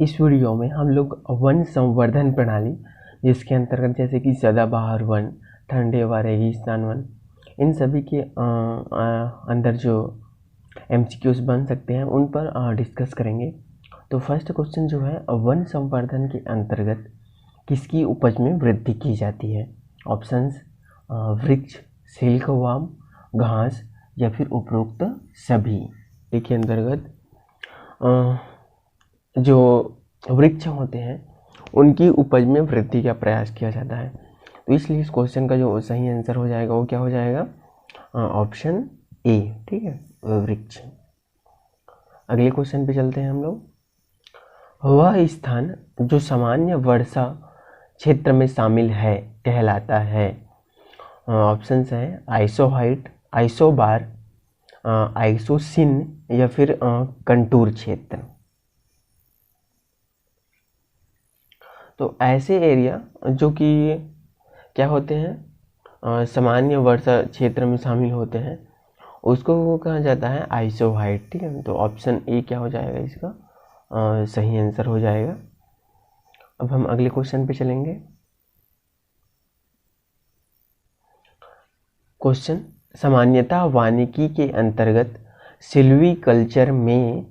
इस वीडियो में हम लोग वन संवर्धन प्रणाली, जिसके अंतर्गत जैसे कि सदाबहार वन, ठंडे व रेगिस्तान वन, इन सभी के अंदर जो MCQs बन सकते हैं उन पर डिस्कस करेंगे। तो फर्स्ट क्वेश्चन जो है, वन संवर्धन के अंतर्गत किसकी उपज में वृद्धि की जाती है? ऑप्शंस वृक्ष, सिल्कवर्म, घास या फिर उपरोक्त सभी। देखिए अंतर्गत जो वृक्ष होते हैं उनकी उपज में वृद्धि का प्रयास किया जाता है। तो इसलिए इस क्वेश्चन का जो सही आंसर हो जाएगा वो क्या हो जाएगा? Option A. ठीक है, वृक्ष। अगले क्वेश्चन पे चलते हैं हम लोग। वह स्थान जो सामान्य वर्षा क्षेत्र में शामिल है कहलाता है? ऑप्शंस है आइसोहाइट, आइसोबार, आइसोसिन या फिर कंटूर क्षेत्र। तो ऐसे एरिया जो कि क्या होते हैं, सामान्य वर्षा क्षेत्र में शामिल होते हैं, उसको वो कहा जाता है आइसोहाइट। ठीक है, तो ऑप्शन ए क्या हो जाएगा इसका सही आंसर हो जाएगा। अब हम अगले क्वेश्चन पे चलेंगे। क्वेश्चन, सामान्यतः वानिकी के अंतर्गत सिल्वीकल्चर में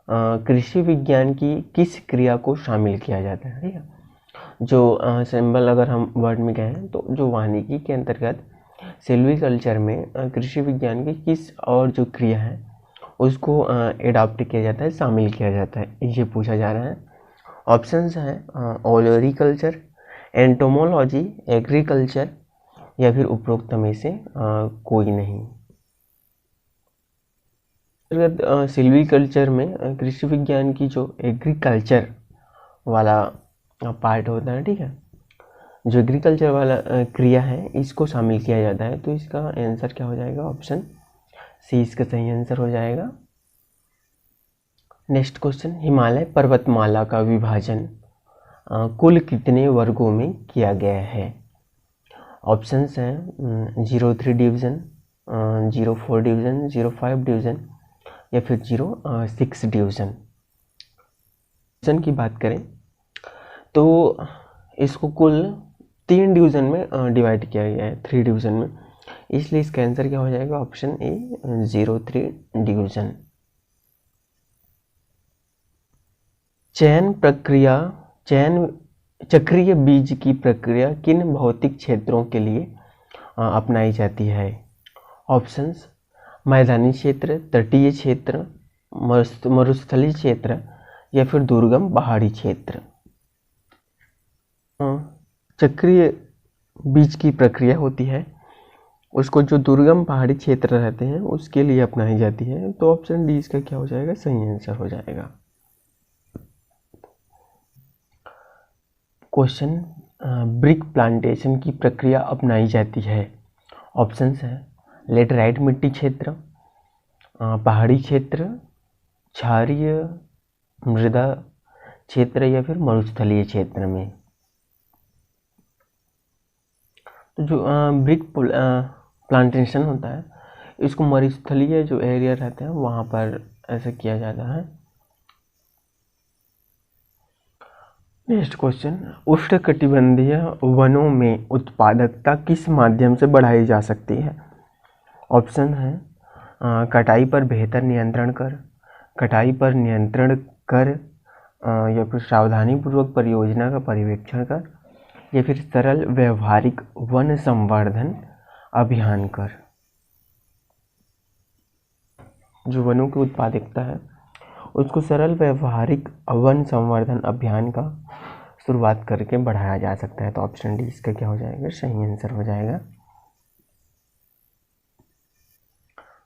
कृषि विज्ञान की किस क्रिया को शामिल किया जाता है? ठीक है, जो सिंबल अगर हम वर्ड में कहें तो जो वानिकी के अंतर्गत सिल्वीकल्चर में कृषि विज्ञान की किस और जो क्रिया है उसको एडॉप्ट किया जाता है, शामिल किया जाता है, ये पूछा जा रहा है। ऑप्शंस हैं ओलोरिकल्चर, एंटोमोलॉजी, एग्रीकल्चर या फिर उपरोक्त में से कोई नहीं। सिल्वीकल्चर में कृषि विज्ञान की जो एग्रीकल्चर वाला पार्ट होता है, ठीक है, जो एग्रीकल्चर वाला क्रिया है इसको शामिल किया जाता है। तो इसका आंसर क्या हो जाएगा? ऑप्शन सी इसका सही आंसर हो जाएगा। नेक्स्ट क्वेश्चन, हिमालय पर्वतमाला का विभाजन कुल कितने वर्गों में किया गया है? ऑप्शंस हैं 03 डिवीज़न, 04 डिवीज़न, 05 डिवीज़न या फिर 06 डिवीज़न। की बात करें तो इसको कुल 3 डिवीज़न में डिवाइड किया गया है, 3 डिवीज़न में, इसलिए इसका आंसर क्या हो जाएगा? Option A 03 division. चयन चक्रीय बीज की प्रक्रिया किन भौतिक क्षेत्रों के लिए अपनाई जाती है? ऑप्शंस मैदानी क्षेत्र, तटीय क्षेत्र, मरुस्थलीय क्षेत्र या फिर दुर्गम पहाड़ी क्षेत्र। चक्रीय बीज की प्रक्रिया होती है उसको जो दुर्गम पहाड़ी क्षेत्र रहते हैं उसके लिए अपनाई जाती है। तो ऑप्शन डी इसका क्या हो जाएगा? सही आंसर हो जाएगा। क्वेश्चन, ब्रिक प्लांटेशन की प्रक्रिया अपनाई जाती है? ऑप्शंस हैं लेटराइट मिट्टी क्षेत्र, पहाड़ी क्षेत्र, क्षारीय मृदा क्षेत्र या फिर मरुस्थलीय क्षेत्र में। तो जो ब्रिक प्लांटेशन होता है इसको मरुस्थलीय जो एरिया रहते हैं वहाँ पर ऐसा किया जाता है। नेक्स्ट क्वेश्चन, उष्णकटिबंधीय वनों में उत्पादकता किस माध्यम से बढ़ाई जा सकती है? ऑप्शन है कटाई पर बेहतर नियंत्रण कर, कटाई पर नियंत्रण कर या फिर सावधानीपूर्वक परियोजना का पर्यवेक्षण कर या फिर सरल व्यवहारिक वन संवर्धन अभियान कर। जो वनों की उत्पादकता है उसको सरल व्यवहारिक वन संवर्धन अभियान का शुरुआत करके बढ़ाया जा सकता है। तो ऑप्शन डी इसका क्या हो जाएगा? सही आंसर हो जाएगा।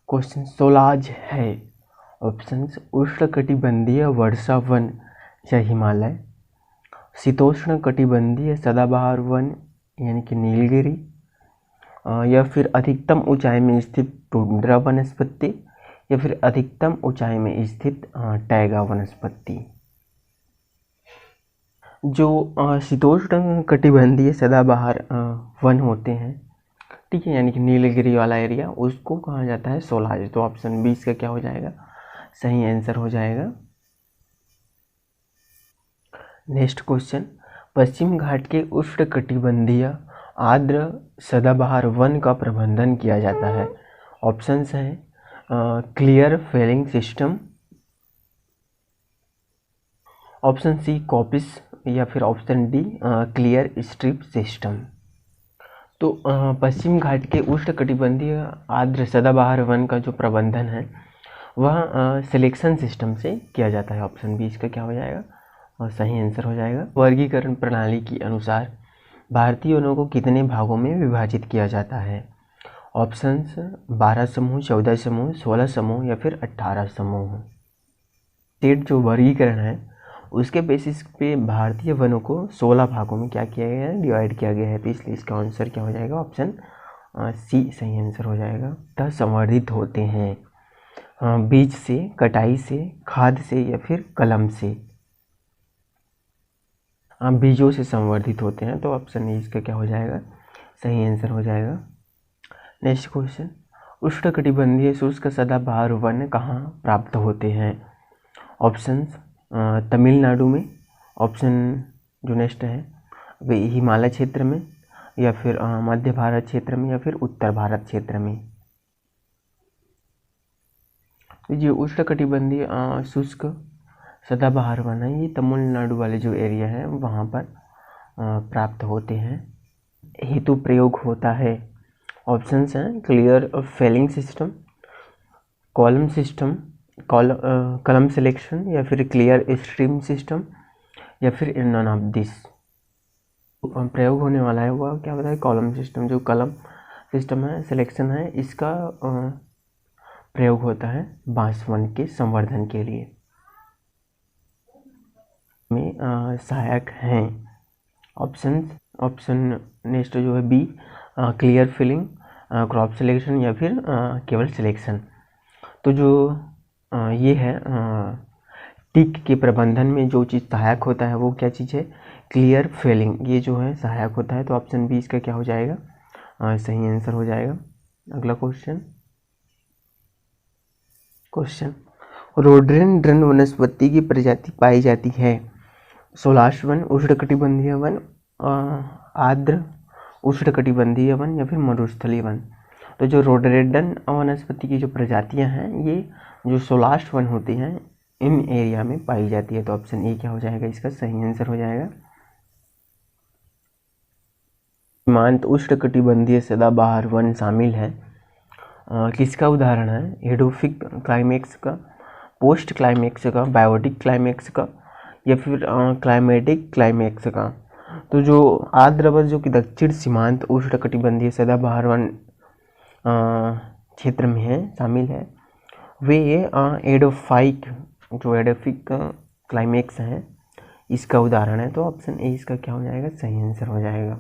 क्वेश्चन, सोलाज है? ऑप्शंस उष्णकटिबंधीय वर्षा वन या हिमालय, शीतोष्ण कटिबंधीय सदाबहार वन यानी कि नीलगिरी, या फिर अधिकतम ऊंचाई में स्थित टुंड्रा वनस्पति या फिर अधिकतम ऊंचाई में स्थित टैगा वनस्पति। जो शीतोष्ण कटिबंधीय सदाबहार वन होते हैं, ठीक है, यानी कि नीलगिरी वाला एरिया, उसको कहा जाता है सोलाज। तो ऑप्शन 20 का क्या हो जाएगा? सही आंसर हो जाएगा। नेक्स्ट क्वेश्चन, पश्चिम घाट के उष्णकटिबंधीय आर्द्र सदाबहार वन का प्रबंधन किया जाता है। ऑप्शंस हैं clear felling system, option C coppice, या फिर option D clear strip system. तो पश्चिम घाट के उष्णकटिबंधीय आर्द्र सदाबहार वन का जो प्रबंधन है वह सिलेक्शन सिस्टम से किया जाता है। ऑप्शन बी इसका क्या हो जाएगा और सही आंसर हो जाएगा। वर्गीकरण प्रणाली के अनुसार भारतीय वनों को कितने भागों में विभाजित किया जाता है? ऑप्शंस 12 समूह, 14 समूह, 16 समूह या फिर 18 समूह। स्टेट जो वर्गीकरण है उसके बेसिस पे भारतीय वनों को 16 भागों में क्या किया गया है, डिवाइड किया गया है। तो इसलिए इसका आंसर क्या हो जाएगा, ऑप्शन सी सही आंसर हो जाएगा। संवर्धित होते हैं बीज से, कटाई से, खाद से या फिर कलम से? बीजों से संवर्धित होते हैं, तो ऑप्शन ए इसका क्या हो जाएगा, सही आंसर हो जाएगा। नेक्स्ट क्वेश्चन, उष्णकटिबंधीय शुष्क सदाबहार वन कहाँ प्राप्त होते हैं? ऑप्शंस तमिलनाडु में, ऑप्शन जो नेक्स्ट है वे हिमालय क्षेत्र में, या फिर मध्य भारत क्षेत्र में, या फिर उत्तर भारत क्षेत्र में। जो उष्णकटिबंधीय शुष्क सदाबहार वन है ये तमिलनाडु वाले जो एरिया है वहाँ पर प्राप्त होते हैं। हेतु प्रयोग होता है, ऑप्शंस हैं clear felling system, column system, कलम सिलेक्शन, या फिर क्लियर स्ट्रीम सिस्टम, या फिर नन ऑफ दिस। प्रयोग होने वाला है वह क्या बताए, कॉलम सिस्टम। जो कलम सिस्टम है, सिलेक्शन है, इसका प्रयोग होता है बांस वन के संवर्धन के लिए में सहायक हैं। ऑप्शन नेक्स्ट जो है B clear felling, crop selection, या फिर केवल सिलेक्शन। तो जो ये है टिक के प्रबंधन में जो चीज़ सहायक होता है वो क्या चीज़ है, क्लियर फेलिंग, ये जो है सहायक होता है। तो ऑप्शन बी इसका क्या हो जाएगा, सही आंसर हो जाएगा। अगला क्वेश्चन रोडोडेंड्रन वनस्पति की प्रजाति पाई जाती है? सोलाश वन, उष्णकटिबंधीय वन, आर्द्र उष्णकटिबंधीय वन, या फिर मरुस्थलीय वन? तो जो रोडोडेंड्रन वनस्पति की जो प्रजातियां हैं ये जो सोलाश वन होती हैं इन एरिया में पाई जाती है। तो ऑप्शन ए क्या हो जाएगा, इसका सही आंसर हो जाएगा। सीमांत उष्णकटिबंधीय सदाबहार वन शामिल है किसका उदाहरण है, एडोफिक क्लाइमेक्स का, पोस्ट क्लाइमेक्स का, बायोटिक क्लाइमेक्स का, या फिर क्लाइमेटिक क्लाइमेक्स का? तो जो आर्द्रवत जो कि दक्षिण सीमांत उष्णकटिबंधीय सदाबहार वन क्षेत्र में है, शामिल है, वे एडोफाइक जो एडोफिक क्लाइमेक्स हैं इसका उदाहरण है। तो ऑप्शन ए इसका क्या हो जाएगा, सही आंसर हो जाएगा।